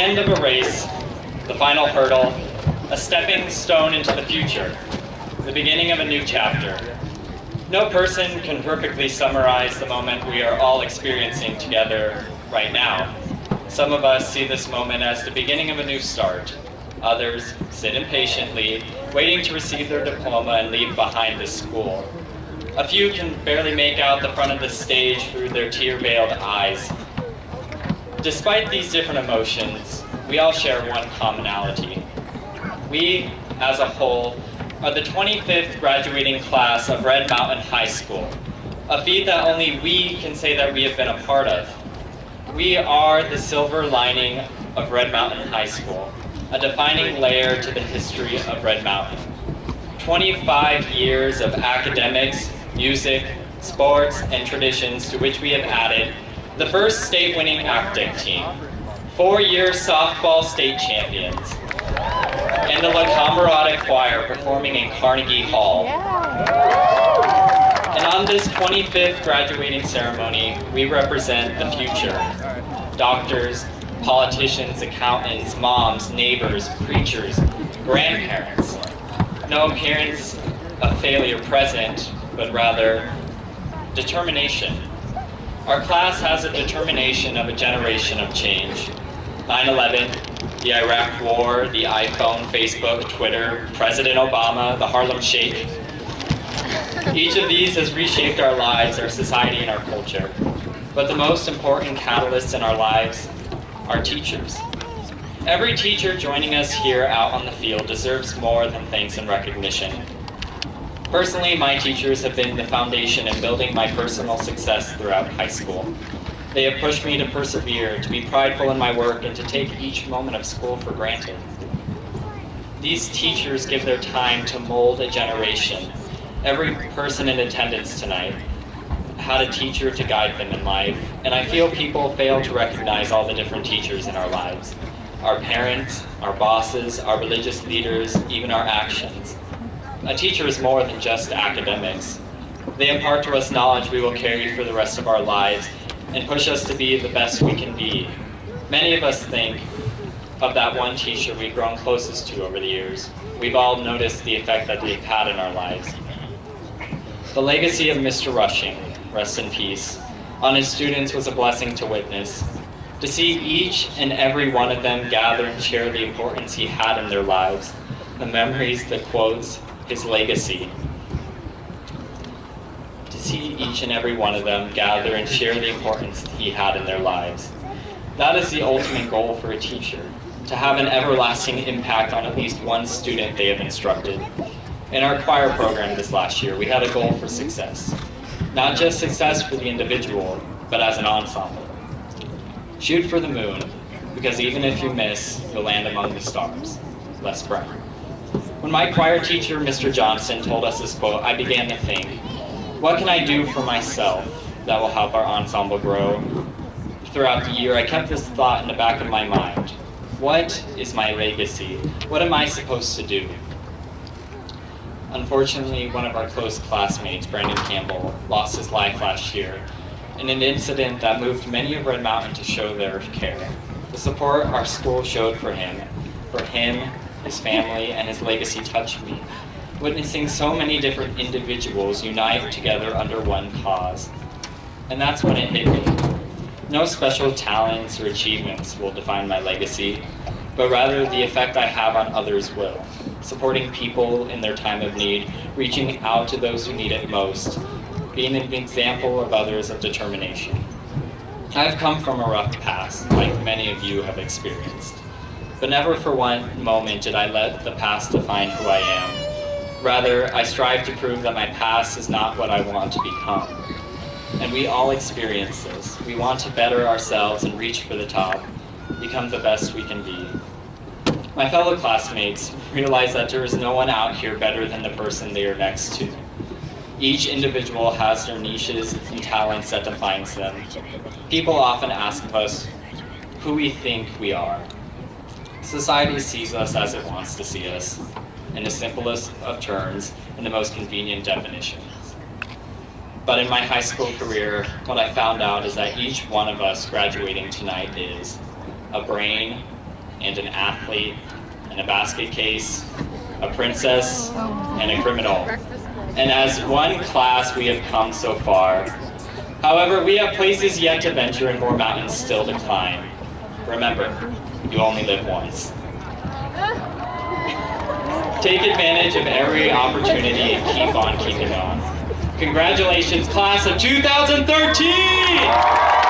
end of a race, the final hurdle, a stepping stone into the future, the beginning of a new chapter. No person can perfectly summarize the moment we are all experiencing together right now. Some of us see this moment as the beginning of a new start. Others sit impatiently, waiting to receive their diploma and leave behind this school. A few can barely make out the front of the stage through their tear-veiled eyes. Despite these different emotions, we all share one commonality. We, as a whole, are the 25th graduating class of Red Mountain High School, a feat that only we can say that we have been a part of. We are the silver lining of Red Mountain High School, a defining layer to the history of Red Mountain. 25 years of academics, music, sports, and traditions to which we have added the first state-winning ACTIC team, 4-year softball state champions, and the La Camerata Choir performing in Carnegie Hall. And on this 25th graduating ceremony, we represent the future. Doctors, politicians, accountants, moms, neighbors, preachers, grandparents. No appearance of failure present, but rather determination. Our class has a determination of a generation of change. 9/11, the Iraq War, the iPhone, Facebook, Twitter, President Obama, the Harlem Shake. Each of these has reshaped our lives, our society, and our culture. But the most important catalysts in our lives are teachers. Every teacher joining us here out on the field deserves more than thanks and recognition. Personally, my teachers have been the foundation in building my personal success throughout high school. They have pushed me to persevere, to be prideful in my work, and to take each moment of school for granted. These teachers give their time to mold a generation. Every person in attendance tonight had a teacher to guide them in life, and I feel people fail to recognize all the different teachers in our lives. Our parents, our bosses, our religious leaders, even our actions. A teacher is more than just academics. They impart to us knowledge we will carry for the rest of our lives and push us to be the best we can be. Many of us think of that one teacher we've grown closest to over the years. We've all noticed the effect that they've had in our lives. The legacy of Mr. Rushing, rest in peace, on his students was a blessing to witness. To see each and every one of them gather and share the importance he had in their lives, the memories, the quotes, his legacy. To see each and every one of them gather and share the importance he had in their lives. That is the ultimate goal for a teacher, to have an everlasting impact on at least one student they have instructed. In our choir program this last year, we had a goal for success. Not just success for the individual, but as an ensemble. Shoot for the moon, because even if you miss, you'll land among the stars. Les Brown. When my choir teacher, Mr. Johnson, told us this quote, I began to think, what can I do for myself that will help our ensemble grow? Throughout the year, I kept this thought in the back of my mind. What is my legacy? What am I supposed to do? Unfortunately, one of our close classmates, Brandon Campbell, lost his life last year in an incident that moved many of Red Mountain to show their care. The support our school showed for him, his family, and his legacy touched me. Witnessing so many different individuals unite together under one cause. And that's when it hit me. No special talents or achievements will define my legacy, but rather the effect I have on others will. Supporting people in their time of need, reaching out to those who need it most, being an example of others of determination. I've come from a rough past, like many of you have experienced. But never for one moment did I let the past define who I am. Rather, I strive to prove that my past is not what I want to become. And we all experience this. We want to better ourselves and reach for the top, become the best we can be. My fellow classmates realize that there is no one out here better than the person they are next to. Each individual has their niches and talents that defines them. People often ask of us who we think we are. Society sees us as it wants to see us, in the simplest of terms and the most convenient definitions. But in my high school career, what I found out is that each one of us graduating tonight is a brain, and an athlete, and a basket case, a princess, and a criminal. And as one class, we have come so far. However, we have places yet to venture and more mountains still to climb. Remember, you only live once. Take advantage of every opportunity and keep on keeping on. Congratulations, class of 2013!